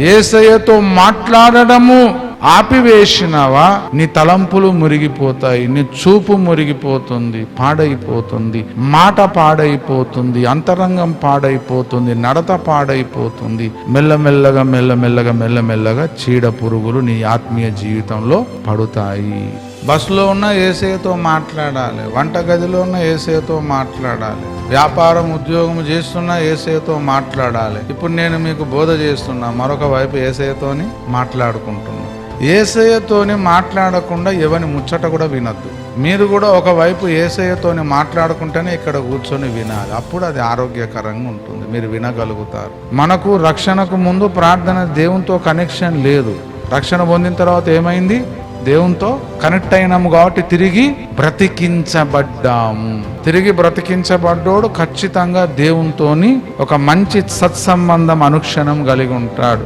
యేసయ్యతో మాట్లాడడము ఆపివేసినావా, నీ తలంపులు మురిగిపోతాయి, నీ చూపు మురిగిపోతుంది, పాడైపోతుంది, మాట పాడైపోతుంది, అంతరంగం పాడైపోతుంది, నడత పాడైపోతుంది. మెల్లమెల్లగా మెల్లమెల్లగా మెల్లమెల్లగా చీడ పురుగులు నీ ఆత్మీయ జీవితంలో పడుతాయి. బస్సులో ఉన్న యేసయ్యతో మాట్లాడాలి, వంటగదిలో ఉన్న యేసయ్యతో మాట్లాడాలి, వ్యాపారం ఉద్యోగం చేస్తున్నా యేసయ్యతో మాట్లాడాలి. ఇప్పుడు నేను మీకు బోధ చేస్తున్నా, మరొక వైపు యేసయ్యతోని మాట్లాడుకుంటున్నా. యేసయ్యతోని మాట్లాడకుండా ఎవని ముచ్చట కూడా వినద్దు. మీరు కూడా ఒకవైపు యేసయ్యతోని మాట్లాడుకుంటేనే ఇక్కడ కూర్చొని వినాలి. అప్పుడు అది ఆరోగ్యకరంగా ఉంటుంది, మీరు వినగలుగుతారు. మనకు రక్షణకు ముందు ప్రార్థన దేవునితో కనెక్షన్ లేదు. రక్షణ పొందిన తర్వాత ఏమైంది? దేవునితో కనెక్ట్ అయినాము కాబట్టి తిరిగి బ్రతికించబడ్డాము. తిరిగి బ్రతికించబడ్డోడు ఖచ్చితంగా దేవునితోని ఒక మంచి సత్సంబంధం అనుక్షణం కలిగి ఉంటాడు.